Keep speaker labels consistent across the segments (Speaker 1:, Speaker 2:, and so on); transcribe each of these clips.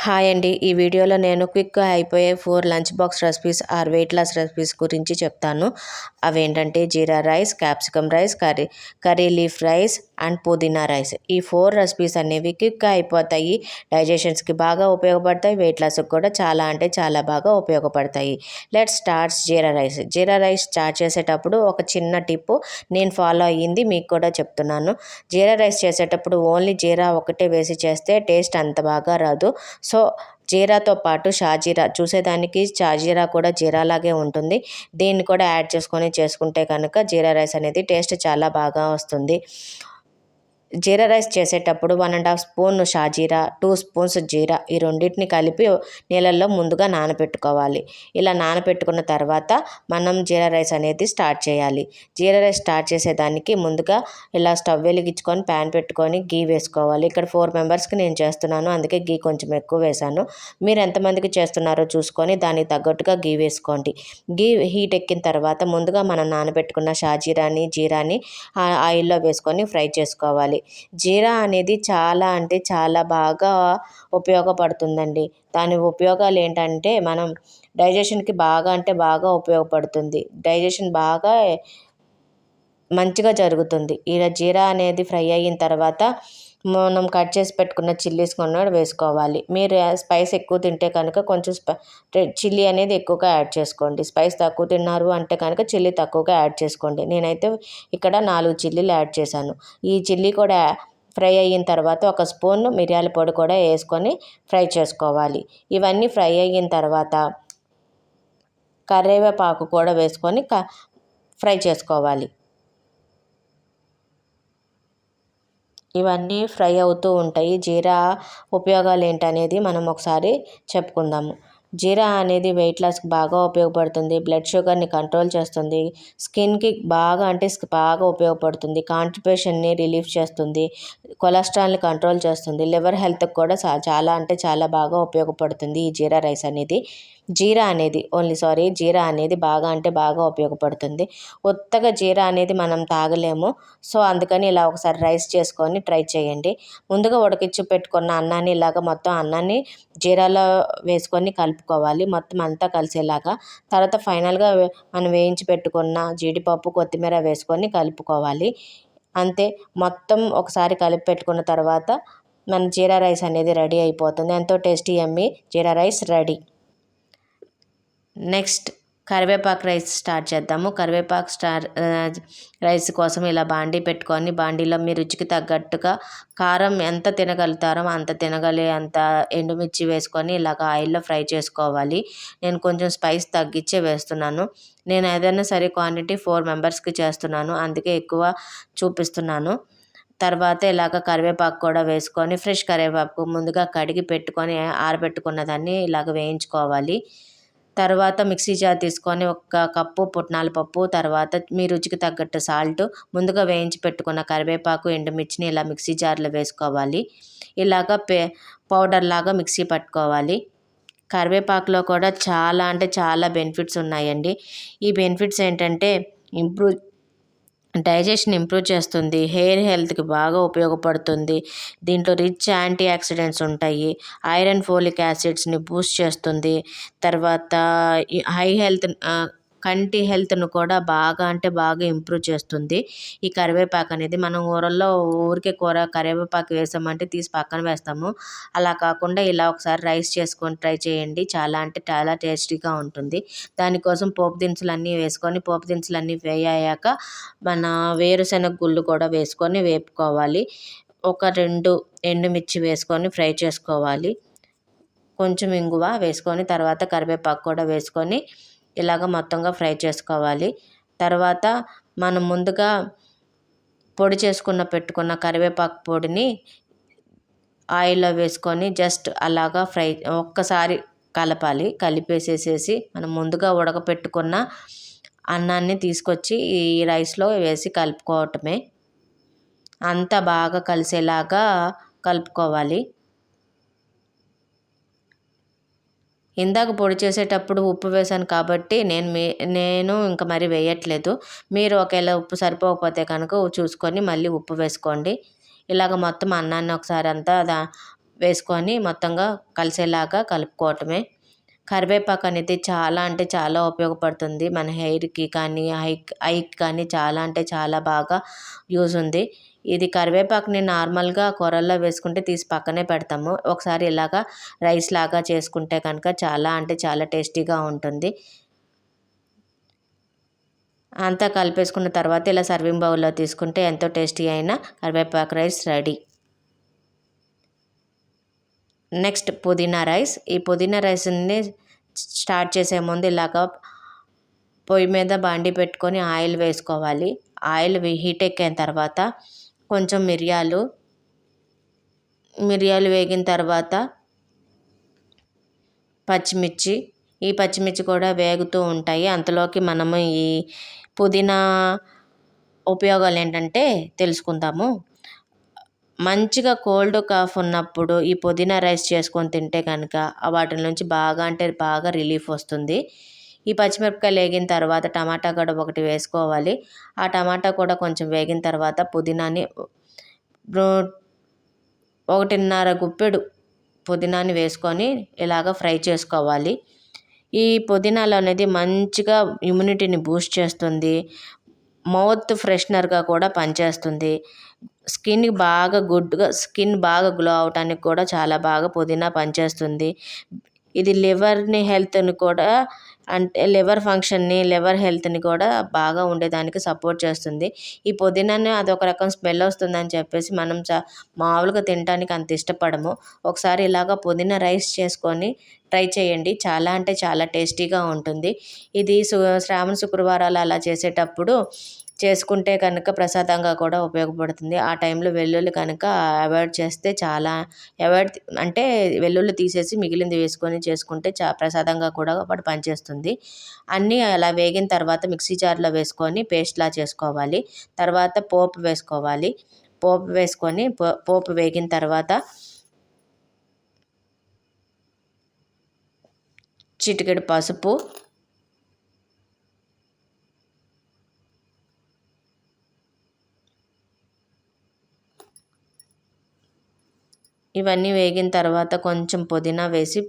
Speaker 1: Hi అండి. ఈ వీడియోలో నేను క్విక్‌గా అయిపోయే 4 lunch box recipes or weight loss recipes గురించి చెప్తాను. అవేంటంటే jeera rice, capsicum rice, curry leaf rice and pudina rice. ఈ 4 రెసిపీస్ అనేవి క్విక్‌గా అయిపోతాయి. డైజెషన్స్‌కి బాగా ఉపయోగపడతాయి. వెయిట్ లాస్‌కి కూడా చాలా అంటే చాలా బాగా ఉపయోగపడతాయి. Let's start jeera rice. Jeera rice start చేసేటప్పుడు ఒక చిన్న టిప్పు నేను ఫాలో అయ్యింది మీకు కూడా చెప్తున్నాను. జీరా రైస్ చేసేటప్పుడు ఓన్లీ జీరా ఒకటే వేసి చేస్తే టేస్ట్ అంత బాగా రాదు. సో జీరాతో పాటు షాజీరా చూసేదానికి షాజీరా కూడా జీరాలాగే ఉంటుంది. దీన్ని కూడా యాడ్ చేసుకుంటే కనుక జీరా రైస్ అనేది టేస్ట్ చాలా బాగా వస్తుంది. జీరా రైస్ చేసేటప్పుడు 1.5 స్పూన్ షాజీరా, 2 స్పూన్స్ జీరా ఈ రెండింటిని కలిపి నీళ్ళల్లో ముందుగా నానబెట్టుకోవాలి. ఇలా నానబెట్టుకున్న తర్వాత మనం జీరా రైస్ అనేది స్టార్ట్ చేయాలి. జీరా రైస్ స్టార్ట్ చేసేదానికి ముందుగా ఇలా స్టవ్ వెలిగించుకొని ప్యాన్ పెట్టుకొని గీ వేసుకోవాలి. ఇక్కడ 4 మెంబర్స్కి నేను చేస్తున్నాను, అందుకే గీ కొంచెం ఎక్కువ వేసాను. మీరు ఎంతమందికి చేస్తున్నారో చూసుకొని దానికి తగ్గట్టుగా గీ వేసుకోండి. గీ హీట్ ఎక్కిన తర్వాత ముందుగా మనం నానబెట్టుకున్న షాజీరాని, జీరాని ఆయిల్లో వేసుకొని ఫ్రై చేసుకోవాలి. జీరా అనేది చాలా అంటే చాలా బాగా ఉపయోగపడుతుందండి. దాని ఉపయోగాలు ఏంటంటే మనం డైజెషన్కి బాగా అంటే బాగా ఉపయోగపడుతుంది. డైజెషన్ బాగా మంచిగా జరుగుతుంది. ఇలా జీరా అనేది ఫ్రై అయిన తర్వాత మనం కట్ చేసి పెట్టుకున్న చిల్లీస్ కూడా వేసుకోవాలి. మీరు స్పైస్ ఎక్కువ తింటే కనుక కొంచెం చిల్లీ అనేది ఎక్కువగా యాడ్ చేసుకోండి. స్పైస్ తక్కువ తిన్నారు అంటే కనుక చిల్లీ తక్కువగా యాడ్ చేసుకోండి. నేనైతే ఇక్కడ 4 చిల్లీలు యాడ్ చేశాను. ఈ చిల్లీ కూడా ఫ్రై అయిన తర్వాత ఒక స్పూన్ మిరియాల పొడి కూడా వేసుకొని ఫ్రై చేసుకోవాలి. ఇవన్నీ ఫ్రై అయిన తర్వాత కరివేపాకు కూడా వేసుకొని ఫ్రై చేసుకోవాలి. ఇవన్నీ ఫ్రై అవుతూ ఉంటాయి. జీరా ఉపయోగాలు ఏంటనేది మనం ఒకసారి చెప్పుకుందాము. జీరా అనేది వెయిట్ లాస్కి బాగా ఉపయోగపడుతుంది. బ్లడ్ షుగర్ని కంట్రోల్ చేస్తుంది. స్కిన్కి బాగా ఉపయోగపడుతుంది. కాన్స్టిపేషన్ని రిలీఫ్ చేస్తుంది. కొలెస్ట్రాల్ని కంట్రోల్ చేస్తుంది. లివర్ హెల్త్కి కూడా చాలా అంటే చాలా బాగా ఉపయోగపడుతుంది ఈ జీరా రైస్ అనేది. జీరా అనేది బాగా అంటే బాగా ఉపయోగపడుతుంది. ఉత్తగా జీరా అనేది మనం తాగలేము. సో అందుకని ఇలా ఒకసారి రైస్ చేసుకొని ట్రై చేయండి. ముందుగా ఉడకించి పెట్టుకున్న అన్నాన్ని మొత్తం అన్నాన్ని జీరాలో వేసుకొని కలుపుకోవాలి మొత్తం అంతా కలిసేలాగా. తర్వాత ఫైనల్గా మనం వేయించి పెట్టుకున్న జీడిపప్పు, కొత్తిమీర వేసుకొని కలుపుకోవాలి. అంతే, మొత్తం ఒకసారి కలిపి పెట్టుకున్న తర్వాత మన జీరా రైస్ అనేది రెడీ అయిపోతుంది. ఎంతో టేస్టీ యమ్మీ జీరా రైస్ రెడీ. నెక్స్ట్ కరివేపాకు రైస్ స్టార్ట్ చేద్దాము. రైస్ కోసం ఇలా బాండీ పెట్టుకొని బాండీలో మీ రుచికి తగ్గట్టుగా కారం ఎంత తినగలుగుతారో అంత ఎండుమిర్చి వేసుకొని ఇలాగ ఆయిల్లో ఫ్రై చేసుకోవాలి. నేను కొంచెం స్పైస్ తగ్గించే వేస్తున్నాను. నేను ఏదైనా సరే క్వాంటిటీ 4 మెంబర్స్కి చేస్తున్నాను, అందుకే ఎక్కువ చూపిస్తున్నాను. తర్వాత ఇలాగ కరివేపాకు కూడా వేసుకొని ఫ్రెష్ కరివేపాకు ముందుగా కడిగి పెట్టుకొని ఆరబెట్టుకున్న దాన్ని ఇలాగ వేయించుకోవాలి. తర్వాత మిక్సీ జార్ తీసుకొని 1 కప్పు పుట్నాల పప్పు, తర్వాత మీ రుచికి తగ్గట్టు సాల్ట్, ముందుగా వేయించి పెట్టుకున్న కరివేపాకు, ఎండుమిర్చిని ఇలా మిక్సీ జార్లో వేసుకోవాలి. ఇలాగ పౌడర్ లాగా మిక్సీ పట్టుకోవాలి. కరివేపాకులో కూడా చాలా అంటే చాలా బెనిఫిట్స్ ఉన్నాయండి. ఈ బెనిఫిట్స్ ఏంటంటే డైజెషన్ ఇంప్రూవ్ చేస్తుంది. హెయిర్ హెల్త్కి బాగా ఉపయోగపడుతుంది. దీంట్లో రిచ్ యాంటీ ఆక్సిడెంట్స్ ఉంటాయి. ఐరన్, ఫోలిక్ యాసిడ్స్ని బూస్ట్ చేస్తుంది. తర్వాత కంటి హెల్త్ను కూడా బాగా అంటే బాగా ఇంప్రూవ్ చేస్తుంది ఈ కరివేపాకు అనేది. మనం ఊరికే కరివేపాకు వేసామంటే తీసి పక్కన వేస్తాము. అలా కాకుండా ఇలా ఒకసారి రైస్ చేసుకొని ట్రై చేయండి. చాలా అంటే చాలా టేస్టీగా ఉంటుంది. దానికోసం పోపు దినుసులన్నీ వేయాక మన వేరుశెనగ గుళ్ళు కూడా వేసుకొని వేపుకోవాలి. ఒక 2 ఎండుమిర్చి వేసుకొని ఫ్రై చేసుకోవాలి. కొంచెం ఇంగువ వేసుకొని తర్వాత కరివేపాకు కూడా వేసుకొని ఇలాగ మొత్తంగా ఫ్రై చేసుకోవాలి. తర్వాత మనం ముందుగా పెట్టుకున్న కరివేపాకు పొడిని ఆయిల్లో వేసుకొని జస్ట్ అలాగా ఒక్కసారి కలపాలి. కలిపేసేసి మనం ముందుగా ఉడకపెట్టుకున్న అన్నాన్ని తీసుకొచ్చి ఈ రైస్లో వేసి కలుపుకోవటమే. అంతా బాగా కలిసేలాగా కలుపుకోవాలి. ఇందాక పొడి చేసేటప్పుడు ఉప్పు వేసాను కాబట్టి నేను ఇంకా మరి వేయట్లేదు. మీరు ఒకవేళ ఉప్పు సరిపోకపోతే కనుక చూసుకొని మళ్ళీ ఉప్పు వేసుకోండి. ఇలాగ మొత్తం అన్నాన్ని ఒకసారి అంతా వేసుకొని మొత్తంగా కలిసేలాగా కలుపుకోవటమే. కరివేపాకు అనేది చాలా అంటే చాలా ఉపయోగపడుతుంది. మన హెయిర్‌కి కానీ, ఐకి కానీ చాలా అంటే చాలా బాగా యూజ్ ఉంది. ఇది కరివేపాకుని నార్మల్‌గా కూరల్లో వేసుకుంటే తీసి పక్కనే పెడతాము. ఒకసారి ఇలాగా రైస్ లాగా చేసుకుంటే కనుక చాలా అంటే చాలా టేస్టీగా ఉంటుంది. అంతా కలిపేసుకున్న తర్వాత ఇలా సర్వింగ్ బౌల్‌లో తీసుకుంటే ఎంతో టేస్టీ అయిన కరివేపాకు రైస్ రెడీ. నెక్స్ట్ పుదీనా రైస్. ఈ పుదీనా రైస్‌ని స్టార్ట్ చేసే ముందు ఇలాగా పొయ్యి మీద బాండీ పెట్టుకొని ఆయిల్ వేసుకోవాలి. ఆయిల్ హీట్ ఎక్కిన తర్వాత కొంచెం మిరియాలు వేగిన తర్వాత పచ్చిమిర్చి, ఈ పచ్చిమిర్చి కూడా వేగుతూ ఉంటాయి. అంతలోకి మనము ఈ పుదీనా ఉపయోగాలు ఏంటంటే తెలుసుకుందాము. మంచిగా కోల్డ్ కాఫ్ ఉన్నప్పుడు ఈ పుదీనా రైస్ చేసుకొని తింటే కనుక వాటి నుంచి బాగా అంటే బాగా రిలీఫ్ వస్తుంది. ఈ పచ్చిమిరపకాయలు వేగిన తర్వాత టమాటా కూడా ఒకటి వేసుకోవాలి. ఆ టమాటా కూడా కొంచెం వేగిన తర్వాత పుదీనాని 1.5 గుప్పెడు పుదీనాని వేసుకొని ఇలాగ ఫ్రై చేసుకోవాలి. ఈ పుదీనాలో అనేది మంచిగా ఇమ్యూనిటీని బూస్ట్ చేస్తుంది. మౌత్ ఫ్రెషనర్గా కూడా పనిచేస్తుంది. స్కిన్ బాగా గ్లో అవటానికి కూడా చాలా బాగా పుదీనా పనిచేస్తుంది. ఇది లివర్ని హెల్త్ని కూడా అంటే లివర్ హెల్త్ని కూడా బాగా ఉండేదానికి సపోర్ట్ చేస్తుంది. ఈ పుదీనాని అదొక రకం స్మెల్ వస్తుందని చెప్పేసి మనం మామూలుగా తినడానికి అంత ఇష్టపడము. ఒకసారి ఇలాగ పుదీనా రైస్ చేసుకొని ట్రై చేయండి. చాలా అంటే చాలా టేస్టీగా ఉంటుంది. ఇది శ్రావణ శుక్రవారాలు అలా చేసేటప్పుడు చేసుకుంటే కనుక ప్రసాదంగా కూడా ఉపయోగపడుతుంది. ఆ టైంలో వెల్లుల్లి కనుక అవాయిడ్ చేస్తే అంటే వెల్లుల్లి తీసేసి మిగిలింది వేసుకొని చేసుకుంటే ప్రసాదంగా కూడా పనిచేస్తుంది. అన్నీ అలా వేగిన తర్వాత మిక్సీ జార్లో వేసుకొని పేస్ట్లా చేసుకోవాలి. తర్వాత పోపు వేసుకోవాలి. పోపు వేసుకొని పోపు వేగిన తర్వాత చిటికెడు పసుపు, ఇవన్నీ వేగిన తర్వాత కొంచెం పుదీనా వేసి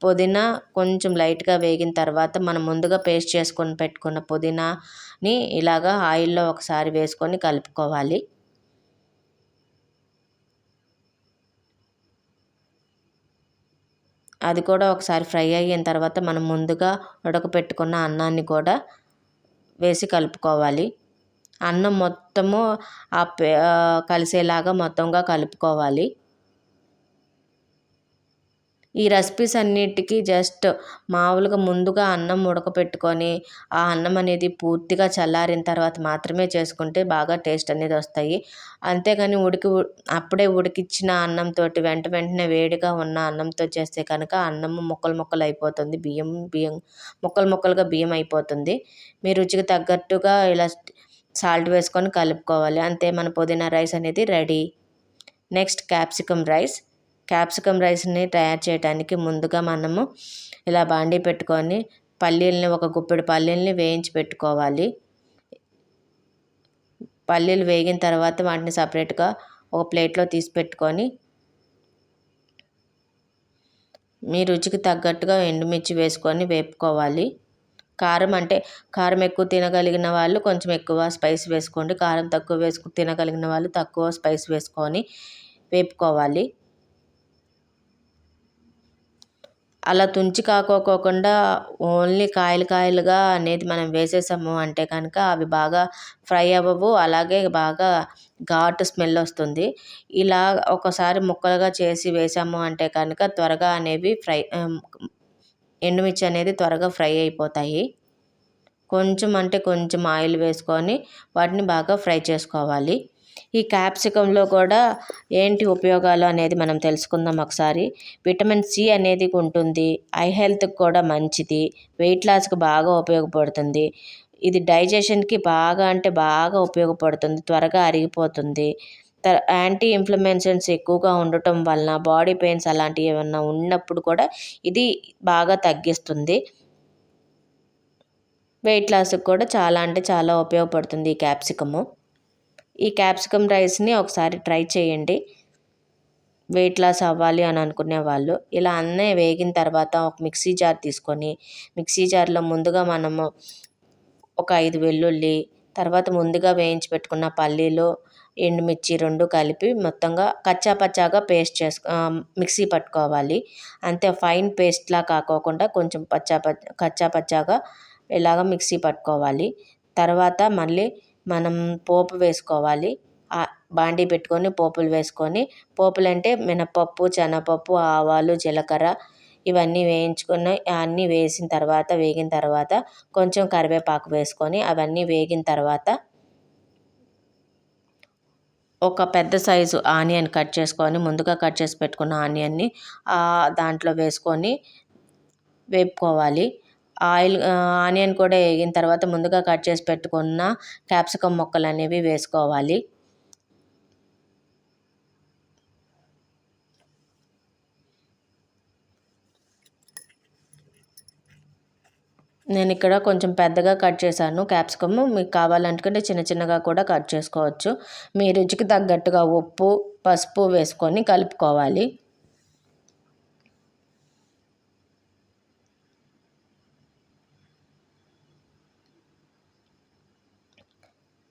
Speaker 1: పుదీనా కొంచెం లైట్గా వేగిన తర్వాత మనం ముందుగా పేస్ట్ చేసుకొని పెట్టుకున్న పుదీనాని ఇలాగా ఆయిల్లో ఒకసారి వేసుకొని కలుపుకోవాలి. అది కూడా ఒకసారి ఫ్రై అయిన తర్వాత మనం ముందుగా ఉడకపెట్టుకున్న అన్నాన్ని కూడా వేసి కలుపుకోవాలి. అన్నం మొత్తము కలిసేలాగా మొత్తంగా కలుపుకోవాలి. ఈ రెసిపీస్ అన్నిటికీ జస్ట్ మామూలుగా ముందుగా అన్నం ఉడకపెట్టుకొని ఆ అన్నం అనేది పూర్తిగా చల్లారిన తర్వాత మాత్రమే చేసుకుంటే బాగా టేస్ట్ అనేది వస్తాయి. అంతేగాని అప్పుడే ఉడికిచ్చిన అన్నంతో వెంటనే వేడిగా ఉన్న అన్నంతో చేస్తే కనుక అన్నము ముక్కలు అయిపోతుంది. ముక్కలుగా బియ్యం అయిపోతుంది. మీ రుచికి తగ్గట్టుగా ఇలా సాల్ట్ వేసుకొని కలుపుకోవాలి. అంతే మన పుదీనా రైస్ అనేది రెడీ. నెక్స్ట్ క్యాప్సికమ్ రైస్ని తయారు చేయడానికి ముందుగా మనము ఇలా బాండీ పెట్టుకొని ఒక గుప్పెడు పల్లీల్ని వేయించి పెట్టుకోవాలి. పల్లీలు వేగిన తర్వాత వాటిని సపరేట్గా ఒక ప్లేట్లో తీసి పెట్టుకొని మీ రుచికి తగ్గట్టుగా ఎండుమిర్చి వేసుకొని వేపుకోవాలి. కారం ఎక్కువ తినగలిగిన వాళ్ళు కొంచెం ఎక్కువ స్పైస్ వేసుకోండి. కారం తక్కువ తినగలిగిన వాళ్ళు తక్కువ స్పైస్ వేసుకొని వేపుకోవాలి. అలా తుంచి కాకోకుండా ఓన్లీ కాయలుగా అనేది మనం వేసేసాము అంటే కనుక అవి బాగా ఫ్రై అవ్వవు. అలాగే బాగా ఘాటు స్మెల్ వస్తుంది. ఇలా ఒకసారి ముక్కలుగా చేసి వేసాము అంటే కనుక త్వరగా అనేవి ఎండుమిర్చి అనేది త్వరగా ఫ్రై అయిపోతాయి. కొంచెం ఆయిల్ వేసుకొని వాటిని బాగా ఫ్రై చేసుకోవాలి. ఈ క్యాప్సికంలో కూడా ఏంటి ఉపయోగాలు అనేది మనం తెలుసుకుందాం ఒకసారి. విటమిన్ సి అనేది ఉంటుంది. ఐ హెల్త్కి కూడా మంచిది. వెయిట్ లాస్కి బాగా ఉపయోగపడుతుంది. ఇది డైజెషన్కి బాగా ఉపయోగపడుతుంది. త్వరగా అరిగిపోతుంది. యాంటీ ఇన్ఫ్లమేషన్స్ ఎక్కువగా ఉండటం వలన బాడీ పెయిన్స్ అలాంటివి ఏమన్నా ఉన్నప్పుడు కూడా ఇది బాగా తగ్గిస్తుంది. వెయిట్ లాస్కి కూడా చాలా అంటే చాలా ఉపయోగపడుతుంది ఈ క్యాప్సికము. ఈ క్యాప్సికమ్ రైస్ని ఒకసారి ట్రై చేయండి. వెయిట్ లాస్ అవ్వాలి అని అనుకునే వాళ్ళు ఇలా అన్నీ వేగిన తర్వాత ఒక మిక్సీ జార్ తీసుకొని మిక్సీ జార్లో ముందుగా మనము ఒక 5 వెల్లుల్లి, తర్వాత ముందుగా వేయించి పెట్టుకున్న పల్లీలు, ఎండుమిర్చి 2 కలిపి మొత్తంగా కచ్చా పచ్చాగా మిక్సీ పట్టుకోవాలి. అంతే ఫైన్ పేస్ట్‌లా కాకోకుండా కొంచెం కచ్చా పచ్చాగా ఇలాగ మిక్సీ పట్టుకోవాలి. తర్వాత మళ్ళీ మనం పోపు వేసుకోవాలి. బాండీ పెట్టుకొని పోపులు వేసుకొని, పోపులంటే మినపప్పు, శనగపప్పు, ఆవాలు, జీలకర్ర ఇవన్నీ వేయించుకుని అన్నీ వేసిన తర్వాత వేగిన తర్వాత కొంచెం కరివేపాకు వేసుకొని అవన్నీ వేగిన తర్వాత ఒక పెద్ద సైజు ఆనియన్ కట్ చేసుకొని ముందుగా కట్ చేసి పెట్టుకున్న ఆనియన్ని దాంట్లో వేసుకొని వేపుకోవాలి. ఆనియన్ కూడా వేగిన తర్వాత ముందుగా కట్ చేసి పెట్టుకున్న క్యాప్సికమ్ ముక్కలు అనేవి వేసుకోవాలి. నేను ఇక్కడ కొంచెం పెద్దగా కట్ చేశాను క్యాప్సికమ్. మీకు కావాలనుకుంటే చిన్న చిన్నగా కూడా కట్ చేసుకోవచ్చు. మీ రుచికి తగ్గట్టుగా ఉప్పు, పసుపు వేసుకొని కలుపుకోవాలి.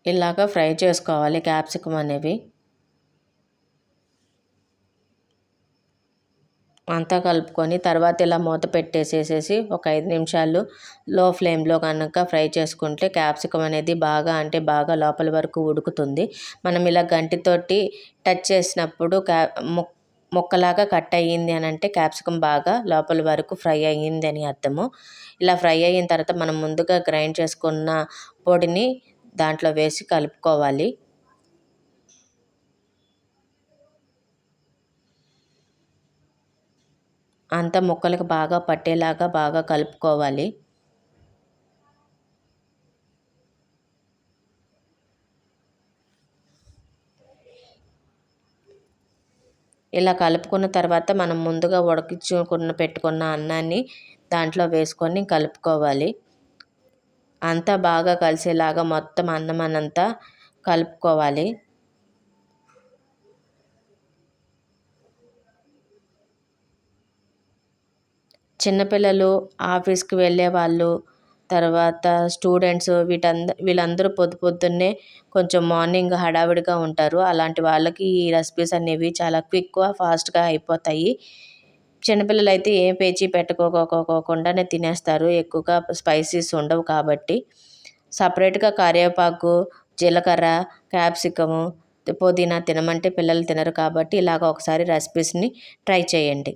Speaker 1: ఇలాగ ఫ్రై చేసుకోవాలి క్యాప్సికమ్ అనేవి. అంతా కలుపుకొని తర్వాత ఇలా మూత పెట్టేసేసి ఒక 5 నిమిషాలు లో ఫ్లేమ్లో కనుక ఫ్రై చేసుకుంటే క్యాప్సికమ్ అనేది బాగా అంటే బాగా లోపల వరకు ఉడుకుతుంది. మనం ఇలా గంటితోటి టచ్ చేసినప్పుడు ముక్కలాగా కట్ అయ్యింది అని అంటే క్యాప్సికమ్ బాగా లోపల వరకు ఫ్రై అయ్యింది అని అర్థము. ఇలా ఫ్రై అయిన తర్వాత మనం ముందుగా గ్రైండ్ చేసుకున్న పొడిని దాంట్లో వేసి కలుపుకోవాలి. అంతా ముక్కలకు బాగా పట్టేలాగా బాగా కలుపుకోవాలి. ఇలా కలుపుకున్న తర్వాత మనం ముందుగా పెట్టుకున్న అన్నాన్ని దాంట్లో వేసుకొని కలుపుకోవాలి. అంతా బాగా కలిసేలాగా మొత్తం అన్నం కలుపుకోవాలి. చిన్నపిల్లలు, ఆఫీస్కి వెళ్ళే వాళ్ళు, తర్వాత స్టూడెంట్స్ వీళ్ళందరూ పొద్దున్నే కొంచెం మార్నింగ్ హడావిడిగా ఉంటారు. అలాంటి వాళ్ళకి ఈ రెసిపీస్ అనేవి చాలా ఫాస్ట్గా అయిపోతాయి. చిన్నపిల్లలు అయితే ఏం పేచీ పెట్టుకోకుండానే తినేస్తారు. ఎక్కువగా స్పైసీస్ ఉండవు కాబట్టి. సపరేట్గా కరివేపాకు, జీలకర్ర, క్యాప్సికము, పుదీనా తినమంటే పిల్లలు తినరు కాబట్టి ఇలాగ ఒకసారి రెసిపీస్ని ట్రై చేయండి.